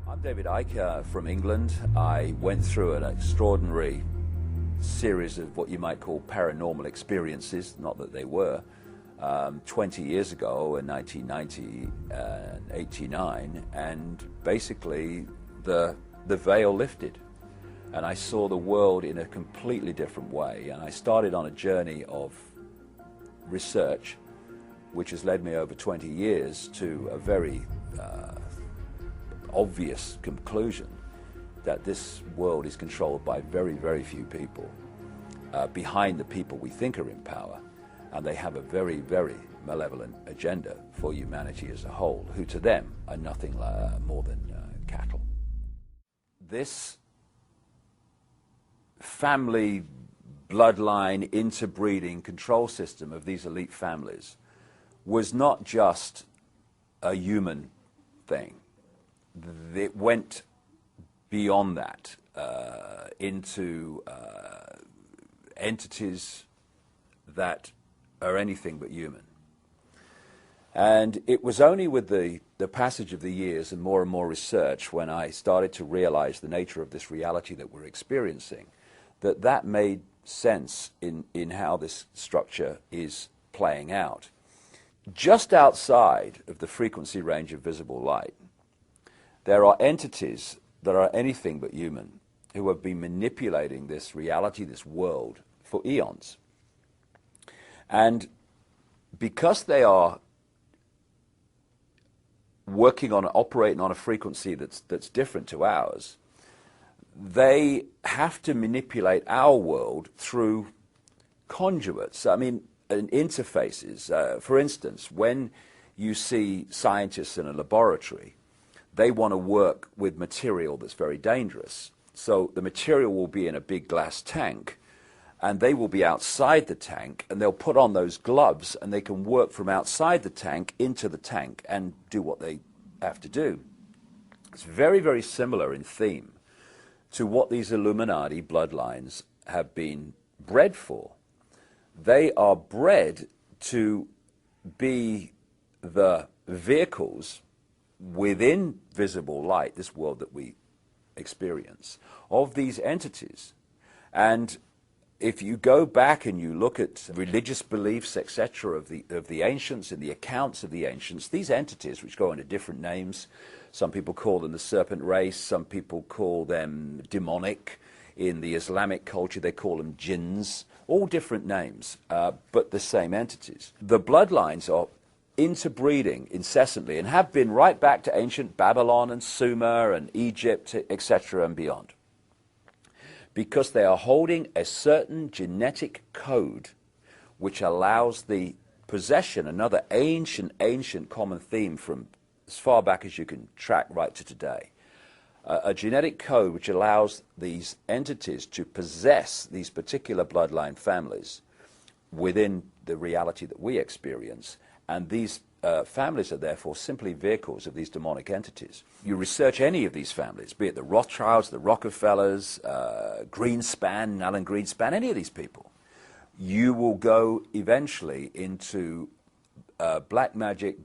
I'm David Icke from England. I went through an extraordinary series of what you might call paranormal experiences, not that they were, 20 years ago in 1990 and 89, and basically the veil lifted and I saw the world in a completely different way, and I started on a journey of research which has led me over 20 years to a very obvious conclusion that this world is controlled by very, very few people behind the people we think are in power, and they have a very, very malevolent agenda for humanity as a whole, who to them are nothing more than cattle. This family bloodline interbreeding control system of these elite families was not just a human thing. It went beyond that into entities that are anything but human. And it was only with the passage of the years and more research when I started to realize the nature of this reality that we're experiencing that made sense in how this structure is playing out. Just outside of the frequency range of visible light, there are entities that are anything but human who have been manipulating this reality, this world, for eons. And because they are operating on a frequency that's different to ours, they have to manipulate our world through conduits. I mean, interfaces. For instance, when you see scientists in a laboratory, they want to work with material that's very dangerous. So the material will be in a big glass tank, and they will be outside the tank, and they'll put on those gloves, and they can work from outside the tank into the tank and do what they have to do. It's very, very similar in theme to what these Illuminati bloodlines have been bred for. They are bred to be the vehicles within visible light, this world that we experience, of these entities. And if you go back and you look at religious beliefs, etc., of the ancients and the accounts of the ancients, these entities, which go under different names, some people call them the serpent race, some people call them demonic. In the Islamic culture, they call them jinns, all different names, but the same entities. The bloodlines are interbreeding incessantly and have been right back to ancient Babylon and Sumer and Egypt, etc., and beyond, because they are holding a certain genetic code which allows the possession, another ancient common theme from as far back as you can track right to today, a genetic code which allows these entities to possess these particular bloodline families within the reality that we experience. And these families are therefore simply vehicles of these demonic entities. You research any of these families, be it the Rothschilds, the Rockefellers, Greenspan, Alan Greenspan, any of these people, you will go eventually into black magic,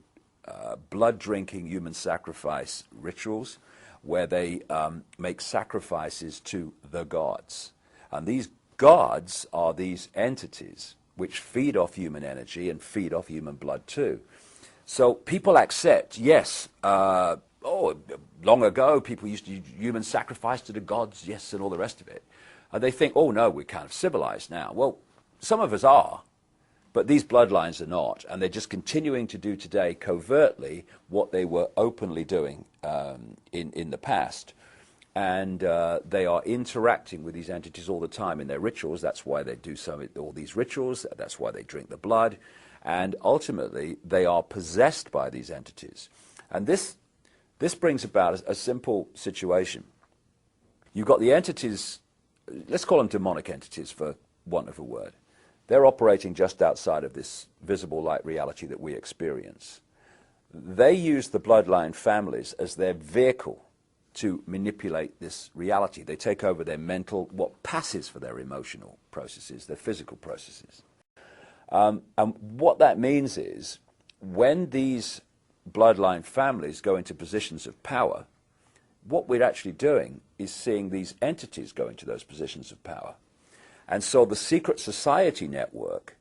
blood-drinking human sacrifice rituals where they make sacrifices to the gods. And these gods are these entities which feed off human energy and feed off human blood too. So people accept, yes, long ago people used to use human sacrifice to the gods, yes, and all the rest of it. And they think, oh no, we're kind of civilized now. Well, some of us are, but these bloodlines are not, and they're just continuing to do today covertly what they were openly doing in the past. And they are interacting with these entities all the time in their rituals. That's why they do all these rituals. That's why they drink the blood. And ultimately, they are possessed by these entities. And this brings about a simple situation. You've got the entities, let's call them demonic entities for want of a word. They're operating just outside of this visible light reality that we experience. They use the bloodline families as their vehicle to manipulate this reality. They take over their mental, what passes for their emotional processes, their physical processes. And what that means is, when these bloodline families go into positions of power, what we're actually doing is seeing these entities go into those positions of power. And so the secret society network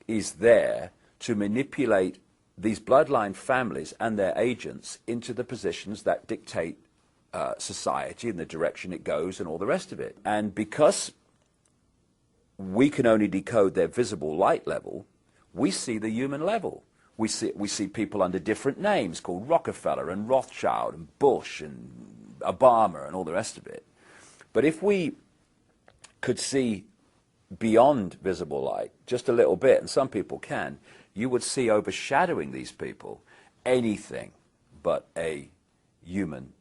is there to manipulate these bloodline families and their agents into the positions that dictate society and the direction it goes and all the rest of it. And because we can only decode their visible light level, we see the human level. We see people under different names called Rockefeller and Rothschild and Bush and Obama and all the rest of it. But if we could see beyond visible light just a little bit, and some people can, you would see overshadowing these people anything but a human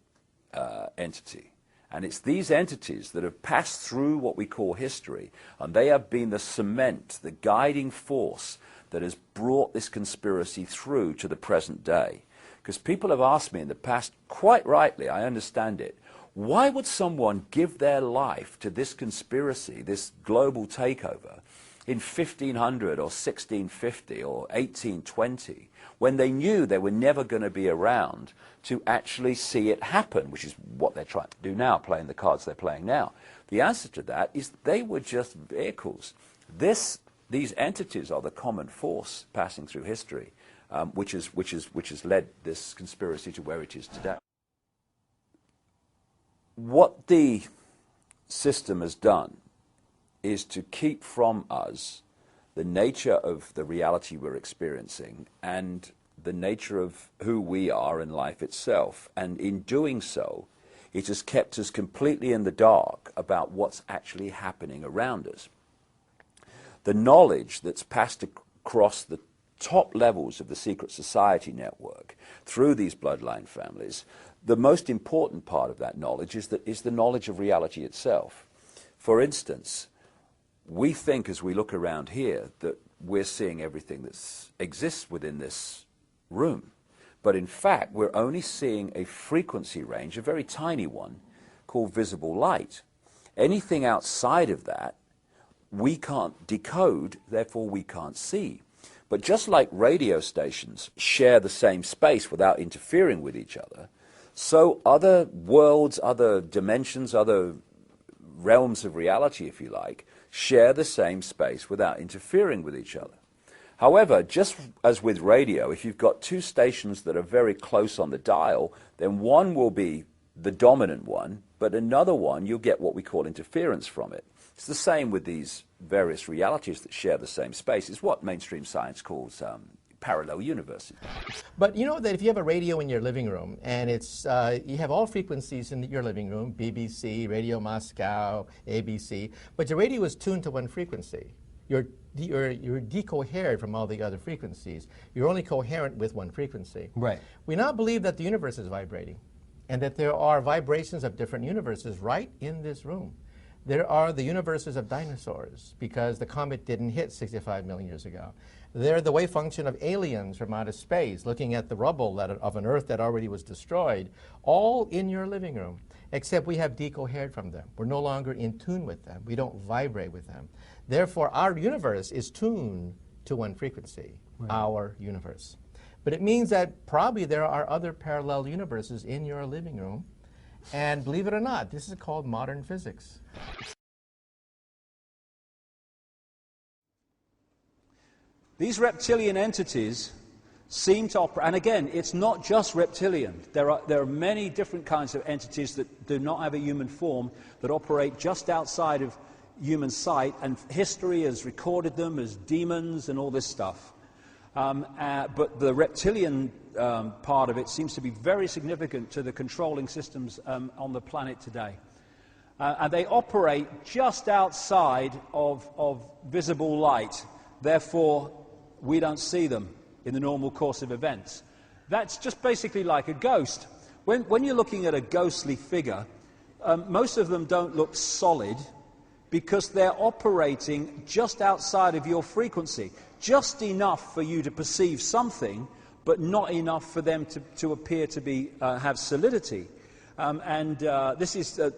entity. And it's these entities that have passed through what we call history, and they have been the cement, the guiding force that has brought this conspiracy through to the present day. Because people have asked me in the past, quite rightly, I understand it, why would someone give their life to this conspiracy, this global takeover, in 1500 or 1650 or 1820, when they knew they were never going to be around to actually see it happen, which is what they're trying to do now, playing the cards they're playing now? The answer to that is they were just vehicles. These entities are the common force passing through history, which has led this conspiracy to where it is today. What the system has done is to keep from us the nature of the reality we're experiencing and the nature of who we are in life itself. And in doing so, it has kept us completely in the dark about what's actually happening around us. The knowledge that's passed across the top levels of the secret society network through these bloodline families, the most important part of that knowledge is the knowledge of reality itself. For instance, we think as we look around here that we're seeing everything that exists within this room. But in fact, we're only seeing a frequency range, a very tiny one, called visible light. Anything outside of that, we can't decode, therefore we can't see. But just like radio stations share the same space without interfering with each other, so other worlds, other dimensions, other realms of reality, if you like, share the same space without interfering with each other. However, just as with radio, if you've got two stations that are very close on the dial, then one will be the dominant one, but another one, you'll get what we call interference from it. It's the same with these various realities that share the same space. It's what mainstream science calls parallel universes. But you know that if you have a radio in your living room and it's you have all frequencies in your living room, BBC, Radio Moscow, ABC, but your radio is tuned to one frequency. You're decoherent from all the other frequencies. You're only coherent with one frequency. Right. We now believe that the universe is vibrating and that there are vibrations of different universes right in this room. There are the universes of dinosaurs because the comet didn't hit 65 million years ago. They're the wave function of aliens from outer space looking at the rubble of an Earth that already was destroyed, all in your living room, except we have decohered from them. We're no longer in tune with them. We don't vibrate with them. Therefore, our universe is tuned to one frequency, right. Our universe. But it means that probably there are other parallel universes in your living room. And believe it or not, this is called modern physics. These reptilian entities seem to operate, and again, it's not just reptilian. There are many different kinds of entities that do not have a human form that operate just outside of human sight, and history has recorded them as demons and all this stuff. But the reptilian part of it seems to be very significant to the controlling systems on the planet today. And they operate just outside of visible light. Therefore, we don't see them in the normal course of events. That's just basically like a ghost. When you're looking at a ghostly figure, most of them don't look solid because they're operating just outside of your frequency. Just enough for you to perceive something, but not enough for them to appear to be have solidity. And this is very